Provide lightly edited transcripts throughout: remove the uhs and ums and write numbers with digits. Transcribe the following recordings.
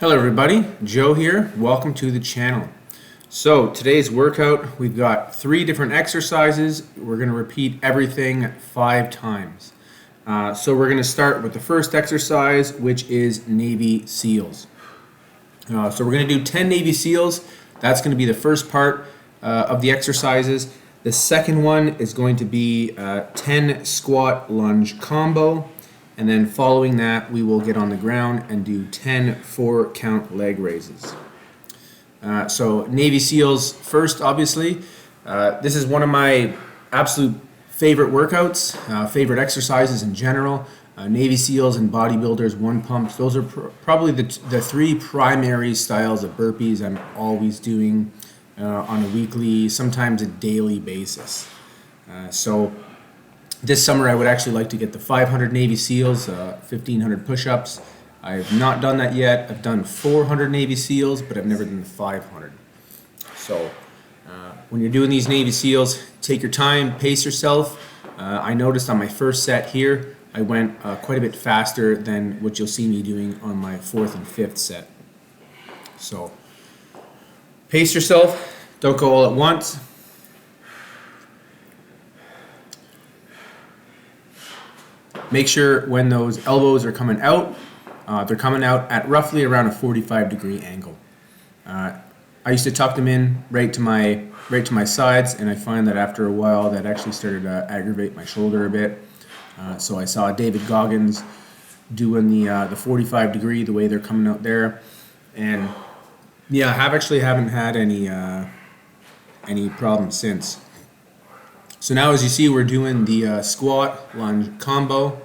Hello everybody, Joe here. Welcome to the channel. So today's workout, we've got 3 different exercises. We're going to repeat everything 5 times. So we're going to start with the first exercise, which is Navy SEALs. So we're going to do 10 Navy SEALs. That's going to be the first part of the exercises. The second one is going to be 10 squat lunge combo. And then following that, we will get on the ground and do 10 4-count leg raises. So Navy SEALs first, obviously. This is one of my absolute favorite workouts, favorite exercises in general. Navy SEALs and bodybuilders, one pumps. Those are probably the 3 primary styles of burpees I'm always doing on a weekly, sometimes a daily basis. So this summer, I would actually like to get the 500 Navy SEALs, 1,500 push-ups. I have not done that yet. I've done 400 Navy SEALs, but I've never done 500. So when you're doing these Navy SEALs, take your time, pace yourself. I noticed on my first set here, I went quite a bit faster than what you'll see me doing on my 4th and 5th set. So pace yourself. Don't go all at once. Make sure when those elbows are coming out, they're coming out at roughly around a 45-degree angle. I used to tuck them in right to my sides, and I find that after a while that actually started to aggravate my shoulder a bit. So I saw David Goggins doing the 45-degree, the way they're coming out there, and yeah, haven't had any problems since. So now, as you see, we're doing the squat lunge combo.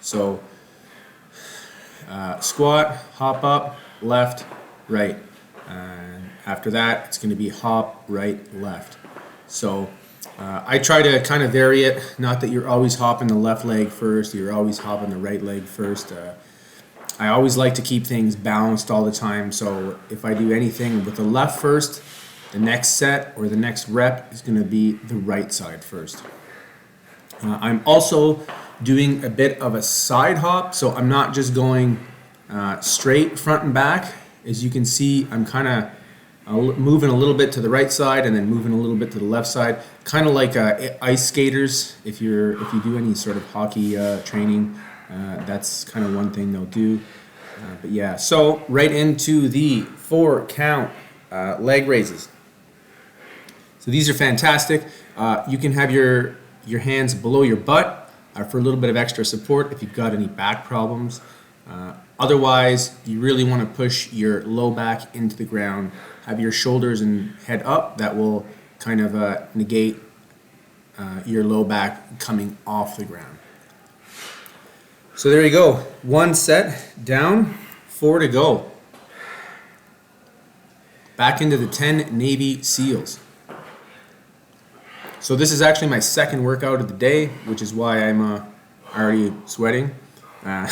So squat, hop up, left, right. And after that, it's going to be hop, right, left. So I try to kind of vary it. Not that you're always hopping the left leg first, you're always hopping the right leg first. I always like to keep things balanced all the time. So if I do anything with the left first, the next set or the next rep is going to be the right side first. I'm also doing a bit of a side hop, so I'm not just going straight front and back. As you can see, I'm kind of moving a little bit to the right side and then moving a little bit to the left side, kind of like ice skaters. If you do any sort of hockey training, that's kind of one thing they'll do. But yeah, so right into the 4-count leg raises. So these are fantastic. You can have your hands below your butt for a little bit of extra support if you've got any back problems. Otherwise, you really want to push your low back into the ground. Have your shoulders and head up. That will kind of negate your low back coming off the ground. So there you go. 1 set down, 4 to go. Back into the 10 Navy SEALs. So this is actually my second workout of the day, which is why I'm already sweating. I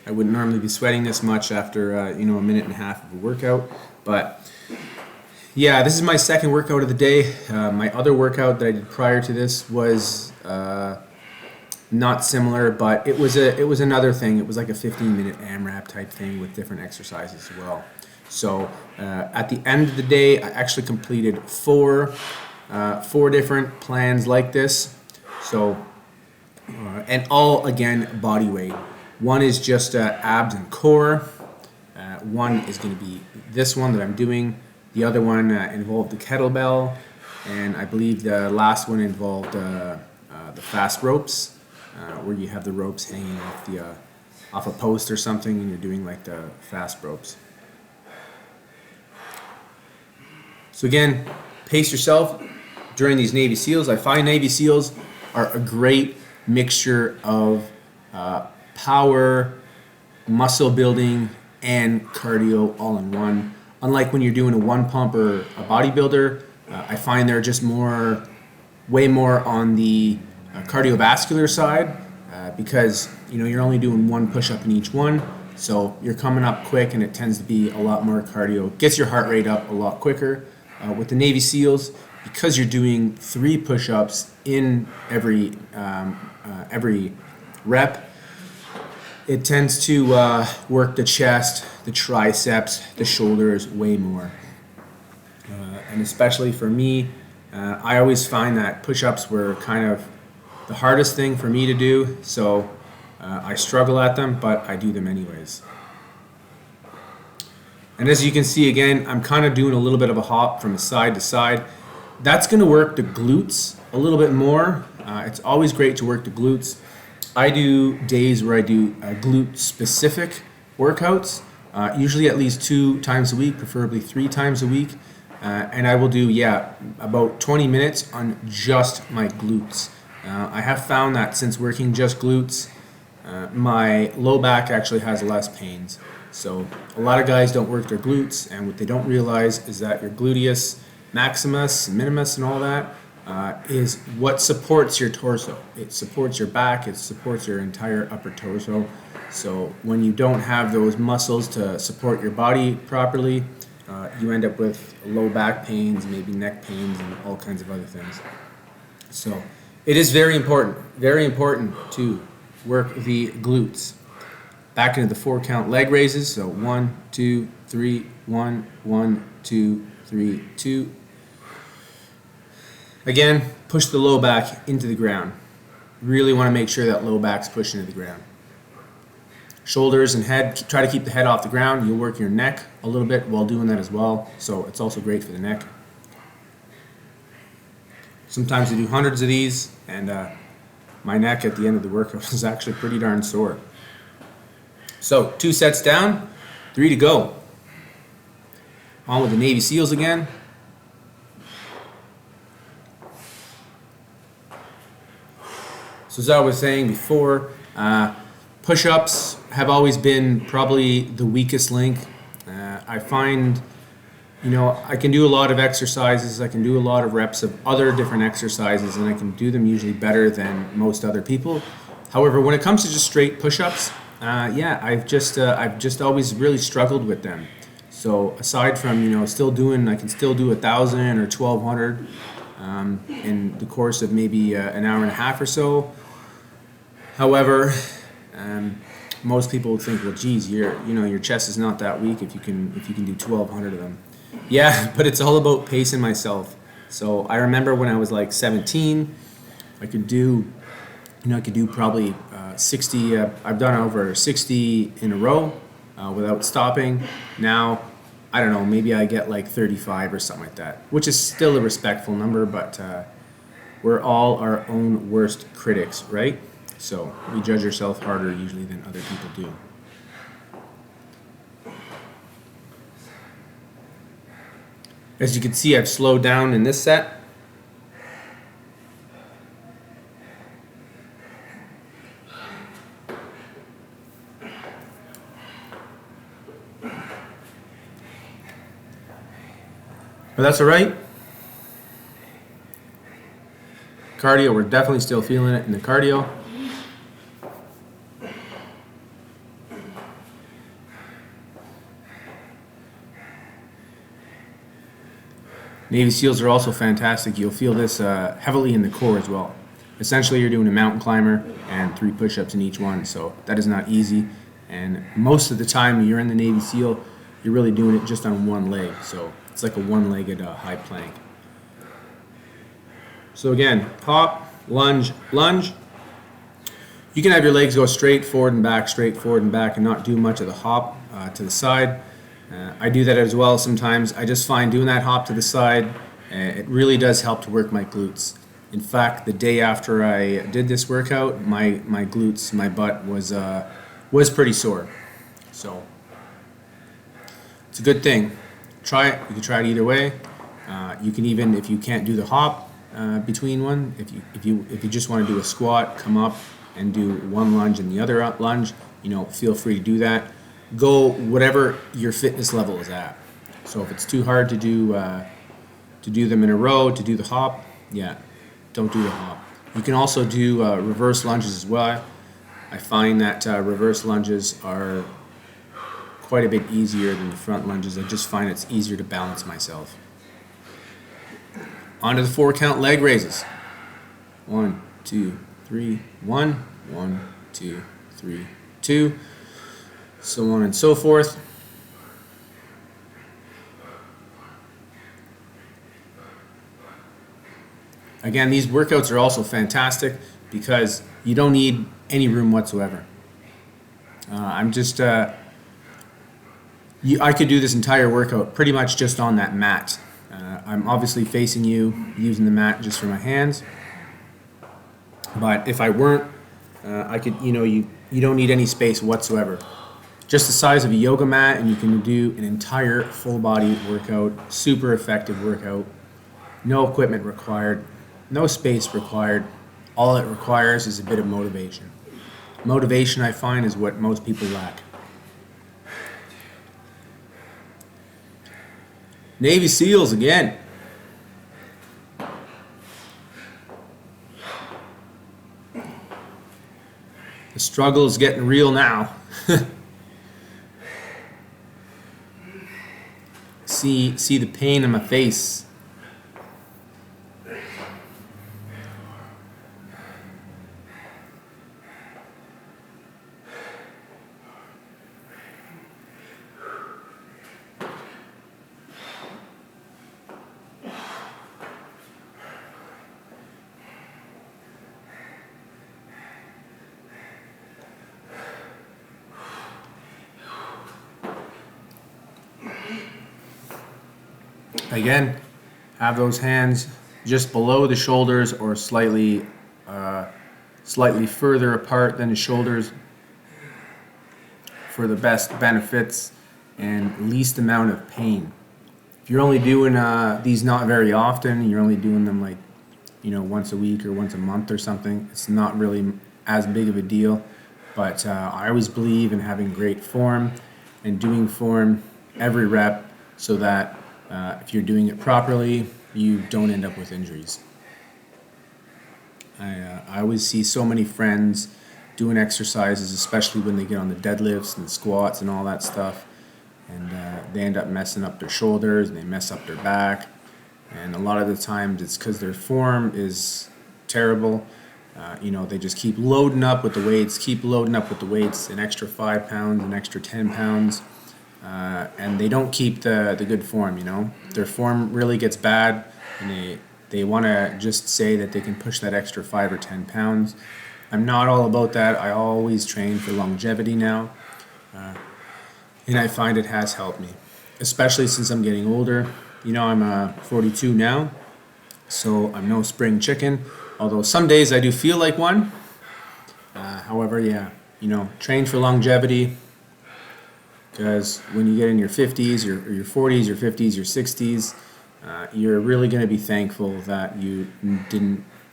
wouldn't normally be sweating this much after a minute and a half of a workout, but yeah, this is my second workout of the day. My other workout that I did prior to this was not similar, but it was another thing. It was like a 15-minute AMRAP type thing with different exercises as well. So at the end of the day, I actually completed 4 different plans like this. So and all again body weight. One is just abs and core. One is going to be this one that I'm doing. The other one involved the kettlebell, and I believe the last one involved the fast ropes, where you have the ropes hanging off a post or something, and you're doing like the fast ropes. So again, pace yourself during these Navy SEALs. I find Navy SEALs are a great mixture of power, muscle building, and cardio all in one. Unlike when you're doing a one pump or a bodybuilder, I find they're just way more on the cardiovascular side because you're only doing 1 push-up in each one. So you're coming up quick, and it tends to be a lot more cardio. Gets your heart rate up a lot quicker. With the Navy SEALs, because you're doing 3 push-ups in every rep, it tends to work the chest, the triceps, the shoulders way more. And especially for me, I always find that push-ups were kind of the hardest thing for me to do, so I struggle at them, but I do them anyways. And as you can see, again, I'm kind of doing a little bit of a hop from side to side. That's going to work the glutes a little bit more. It's always great to work the glutes. I do days where I do glute-specific workouts, usually at least 2 times a week, preferably 3 times a week. And I will do, about 20 minutes on just my glutes. I have found that since working just glutes, my low back actually has less pains. So a lot of guys don't work their glutes, and what they don't realize is that your gluteus maximus, minimus, and all that is what supports your torso. It supports your back, it supports your entire upper torso. So when you don't have those muscles to support your body properly, you end up with low back pains, maybe neck pains, and all kinds of other things. So it is very important to work the glutes. Back into the 4 count leg raises. So 1, 2, 3, 1, 1, 2, 3, 2. Again, push the low back into the ground. Really want to make sure that low back's pushed into the ground. Shoulders and head, try to keep the head off the ground. You'll work your neck a little bit while doing that as well. So it's also great for the neck. Sometimes I do hundreds of these, and my neck at the end of the workout is actually pretty darn sore. So 2 sets down, 3 to go. On with the Navy SEALs again. So as I was saying before, push-ups have always been probably the weakest link. I find, I can do a lot of exercises, I can do a lot of reps of other different exercises, and I can do them usually better than most other people. However, when it comes to just straight push-ups, I've just always really struggled with them. So aside from I can still do 1,000 or 1,200 in the course of maybe an hour and a half or so. However, most people would think, well, geez, your chest is not that weak if you can do 1,200 of them. Yeah, but it's all about pacing myself. So I remember when I was like 17, I could do probably 60. I've done over 60 in a row without stopping. Now, I don't know, maybe I get like 35 or something like that, which is still a respectful number, but we're all our own worst critics, right? So we judge ourselves harder usually than other people do. As you can see, I've slowed down in this set. But that's all right. Cardio, we're definitely still feeling it in the cardio. Navy SEALs are also fantastic. You'll feel this heavily in the core as well. Essentially, you're doing a mountain climber and 3 push-ups in each one, so that is not easy. And most of the time you're in the Navy SEAL, you're really doing it just on one leg, so it's like a one-legged high plank. So again, hop, lunge, lunge. You can have your legs go straight forward and back, and not do much of the hop to the side. I do that as well sometimes. I just find doing that hop to the side, it really does help to work my glutes. In fact, the day after I did this workout, my glutes, my butt was pretty sore. So it's a good thing. Try it. You can try it either way. You can even, if you can't do the hop between one, if you just want to do a squat, come up and do one lunge and the other lunge, feel free to do that. Go whatever your fitness level is at. So if it's too hard to do them in a row, to do the hop, don't do the hop. You can also do reverse lunges as well. I find that reverse lunges are quite a bit easier than the front lunges. I just find it's easier to balance myself. On to the 4 count leg raises. 1, 2, 3, 1, 1, 2, 3, 2, so on and so forth. Again, these workouts are also fantastic because you don't need any room whatsoever. I could do this entire workout pretty much just on that mat. I'm obviously facing you, using the mat just for my hands. But if I weren't, I could, you don't need any space whatsoever. Just the size of a yoga mat, and you can do an entire full body workout, super effective workout. No equipment required, no space required. All it requires is a bit of motivation. Motivation, I find, is what most people lack. Navy SEALs again. The struggle is getting real now. See the pain in my face. Again, have those hands just below the shoulders or slightly further apart than the shoulders for the best benefits and least amount of pain. If you're only doing these not very often, you're only doing them like, once a week or once a month or something, it's not really as big of a deal. But I always believe in having great form and doing form every rep so that if you're doing it properly, you don't end up with injuries. I always see so many friends doing exercises, especially when they get on the deadlifts and the squats and all that stuff, and they end up messing up their shoulders and they mess up their back. And a lot of the times it's because their form is terrible. They just keep loading up with the weights, an extra 5 pounds, an extra 10 pounds. And they don't keep the good form, Their form really gets bad, and they want to just say that they can push that extra 5 or 10 pounds. I'm not all about that. I always train for longevity now, and I find it has helped me, especially since I'm getting older. I'm 42 now, so I'm no spring chicken, although some days I do feel like one. However, train for longevity. Because when you get in your 50s, or your 40s, your 50s, your 60s, you're really going to be thankful that you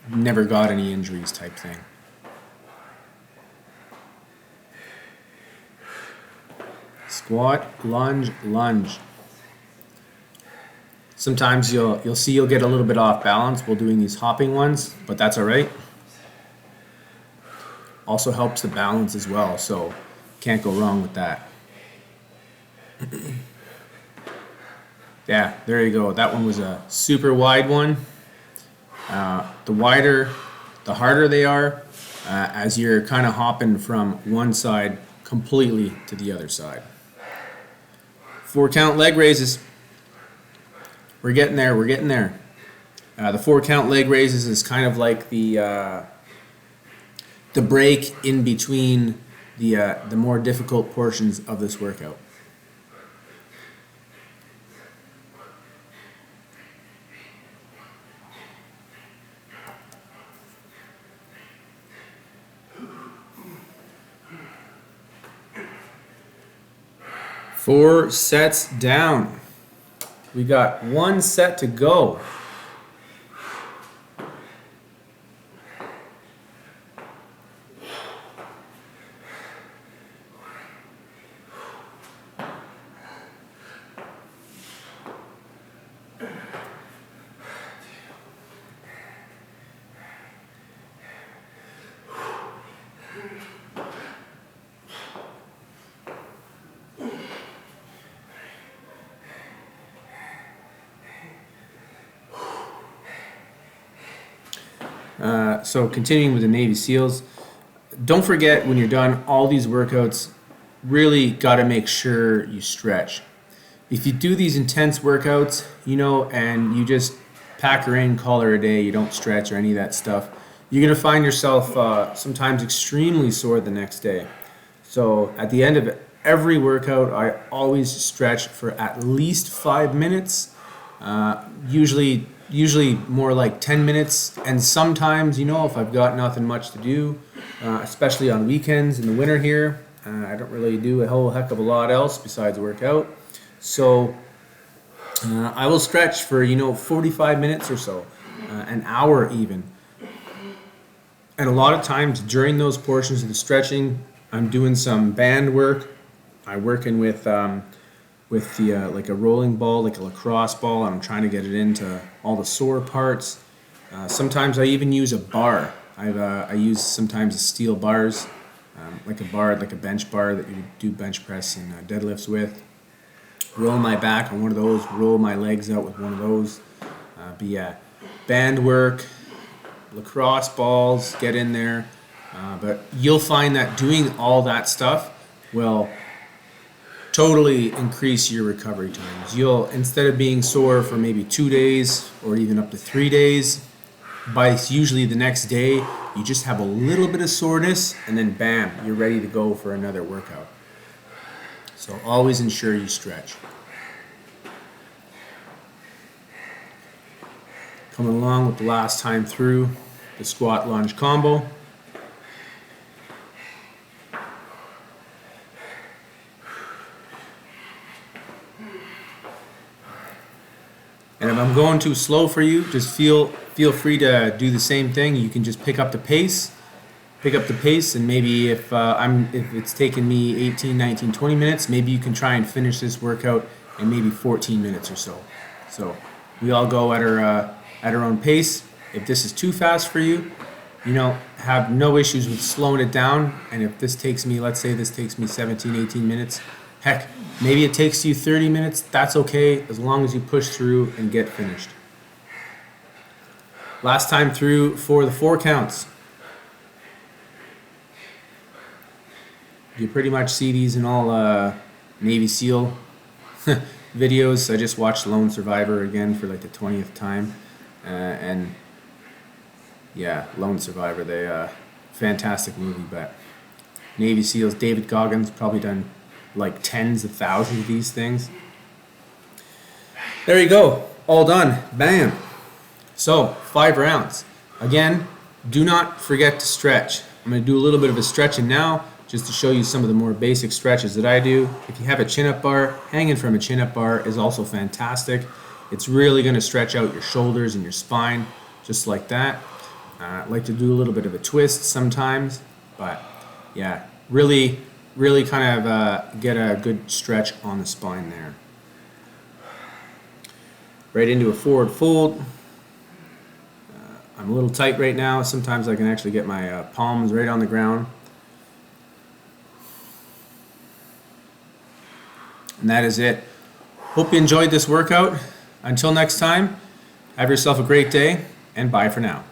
never got any injuries type thing. Squat, lunge, lunge. Sometimes you'll get a little bit off balance while doing these hopping ones, but that's all right. Also helps the balance as well, so can't go wrong with that. Yeah, there you go. That one was a super wide one. The wider, the harder they are, as you're kind of hopping from one side completely to the other side. 4 count leg raises. We're getting there. The 4 count leg raises is kind of like the break in between the more difficult portions of this workout. Four sets down. We got 1 set to go. So continuing with the Navy SEALs, don't forget when you're done all these workouts, really got to make sure you stretch. If you do these intense workouts, and you just pack her in, call her a day, you don't stretch or any of that stuff, you're going to find yourself sometimes extremely sore the next day. So at the end of every workout, I always stretch for at least 5 minutes, usually more like 10 minutes. And sometimes, if I've got nothing much to do, especially on weekends in the winter here, I don't really do a whole heck of a lot else besides work out. So I will stretch for 45 minutes or so, an hour even. And a lot of times during those portions of the stretching, I'm doing some band work. I'm working with the like a rolling ball, like a lacrosse ball. I'm trying to get it into all the sore parts. Sometimes I even use a bar. I use sometimes steel bars, like a bench bar that you do bench press and deadlifts with. Roll my back on one of those. Roll my legs out with one of those. Band work. Lacrosse balls, get in there, but you'll find that doing all that stuff will totally increase your recovery times. You'll, instead of being sore for maybe 2 days or even up to 3 days, by usually the next day, you just have a little bit of soreness, and then bam, you're ready to go for another workout. So always ensure you stretch. Coming along with the last time through, the squat lunge combo. And if I'm going too slow for you, just feel free to do the same thing. You can just pick up the pace, and maybe if it's taken me 18, 19, 20 minutes, maybe you can try and finish this workout in maybe 14 minutes or so. So we all go at our own pace. If this is too fast for you, have no issues with slowing it down. And if this takes me, let's say this takes me 17, 18 minutes, heck, maybe it takes you 30 minutes, that's okay, as long as you push through and get finished. Last time through for the 4 counts. You pretty much see these in all Navy SEAL videos. I just watched Lone Survivor again for like the 20th time. And yeah, Lone Survivor, they fantastic movie, but Navy SEALs, David Goggins, probably done like tens of thousands of these things. There you go, all done, bam. So 5 rounds. Again, do not forget to stretch. I'm going to do a little bit of a stretching now, just to show you some of the more basic stretches that I do. If you have a chin-up bar, hanging from a chin-up bar is also fantastic. It's really going to stretch out your shoulders and your spine, just like that. I like to do a little bit of a twist sometimes, but yeah, really kind of get a good stretch on the spine there. Right into a forward fold. I'm a little tight right now. Sometimes I can actually get my palms right on the ground. And that is it. Hope you enjoyed this workout. Until next time, have yourself a great day, and bye for now.